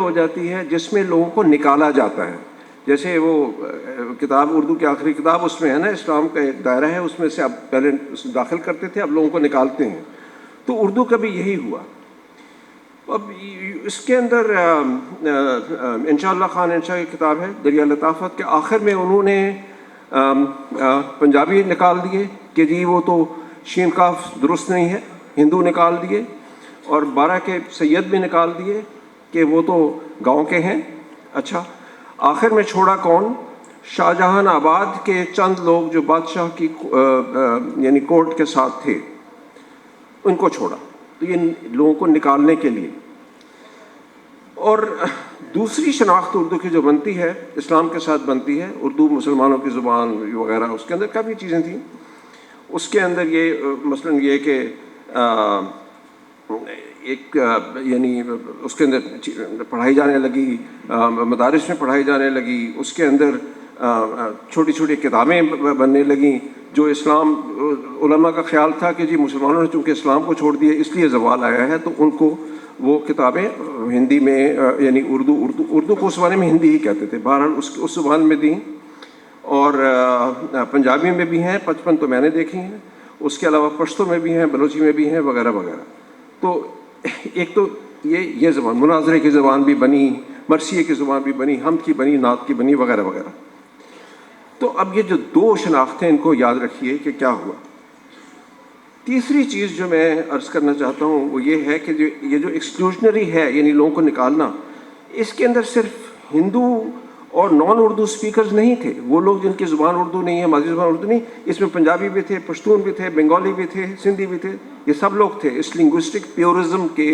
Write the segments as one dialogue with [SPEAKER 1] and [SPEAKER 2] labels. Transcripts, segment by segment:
[SPEAKER 1] ہو جاتی ہے جس میں لوگوں کو نکالا جاتا ہے. جیسے وہ کتاب اردو کی آخری کتاب اس میں ہے نا، اسلام کا ایک دائرہ ہے، اس میں سے اب پہلے داخل کرتے تھے، اب لوگوں کو نکالتے ہیں. تو اردو کا بھی یہی ہوا. اب اس کے اندر انشاءاللہ خان انشاء کی کتاب ہے دریا لطافت کے آخر میں انہوں نے پنجابی نکال دیے کہ جی وہ تو شین کاف درست نہیں ہے، ہندو نکال دیے، اور 12 کے سید بھی نکال دیے کہ وہ تو گاؤں کے ہیں. اچھا، آخر میں چھوڑا کون؟ شاہ جہان آباد کے چند لوگ جو بادشاہ کی یعنی کورٹ کے ساتھ تھے، ان کو چھوڑا. تو یہ لوگوں کو نکالنے کے لیے. اور دوسری شناخت اردو کی جو بنتی ہے اسلام کے ساتھ بنتی ہے، اردو مسلمانوں کی زبان وغیرہ، اس کے اندر کافی چیزیں تھیں. اس کے اندر یہ مثلا یہ کہ ایک یعنی اس کے اندر پڑھائی جانے لگی، مدارس میں پڑھائی جانے لگی، اس کے اندر چھوٹی چھوٹی کتابیں بننے لگیں جو اسلام علماء کا خیال تھا کہ جی مسلمانوں نے چونکہ اسلام کو چھوڑ دیا اس لیے زوال آیا ہے، تو ان کو وہ کتابیں ہندی میں یعنی اردو کو اس زمانے میں ہندی ہی کہتے تھے، بہرحال اس زبان میں دیں. اور پنجابی میں بھی ہیں 55 تو میں نے دیکھی ہیں، اس کے علاوہ پشتو میں بھی ہیں، بلوچی میں بھی ہیں وغیرہ وغیرہ. تو ایک تو یہ زبان مناظرے کی زبان بھی بنی، مرثیے کی زبان بھی بنی، حمد کی بنی، نعت کی بنی وغیرہ وغیرہ. تو اب یہ جو دو شناختیں ان کو یاد رکھیے کہ کیا ہوا. تیسری چیز جو میں عرض کرنا چاہتا ہوں وہ یہ ہے کہ یہ جو ایکسکلوژنری ہے یعنی لوگوں کو نکالنا، اس کے اندر صرف ہندو اور نان اردو سپیکرز نہیں تھے، وہ لوگ جن کی زبان اردو نہیں ہے، مادری زبان اردو نہیں، اس میں پنجابی بھی تھے، پشتون بھی تھے، بنگالی بھی تھے، سندھی بھی تھے، یہ سب لوگ تھے. اس لنگوسٹک پیورزم کے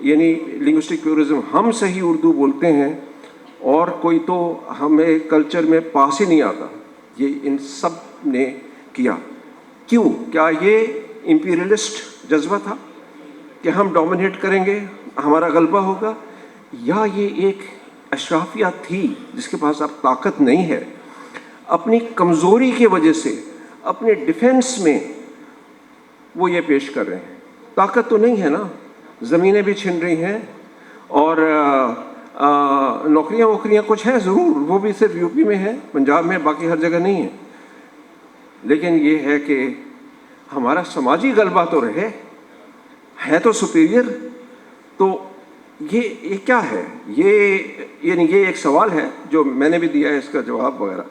[SPEAKER 1] یعنی لنگوسٹک پیورزم، ہم صحیح اردو بولتے ہیں اور کوئی تو ہمیں کلچر میں پاس ہی نہیں آتا، یہ ان سب نے کیا. کیوں؟ کیا یہ امپیریلسٹ جذبہ تھا کہ ہم ڈومینیٹ کریں گے، ہمارا غلبہ ہوگا، یا یہ ایک اشرافیہ تھی جس کے پاس اب طاقت نہیں ہے، اپنی کمزوری کی وجہ سے اپنے ڈیفنس میں وہ یہ پیش کر رہے ہیں؟ طاقت تو نہیں ہے نا، زمینیں بھی چھن رہی ہیں، اور نوکریاں کچھ ہیں ضرور، وہ بھی صرف یو پی میں ہیں، پنجاب میں، باقی ہر جگہ نہیں ہے. لیکن یہ ہے کہ ہمارا سماجی غلبہ تو رہے، ہے تو سپیریئر. تو یہ کیا ہے؟ یعنی یہ ایک سوال ہے جو میں نے بھی دیا ہے اس کا جواب وغیرہ.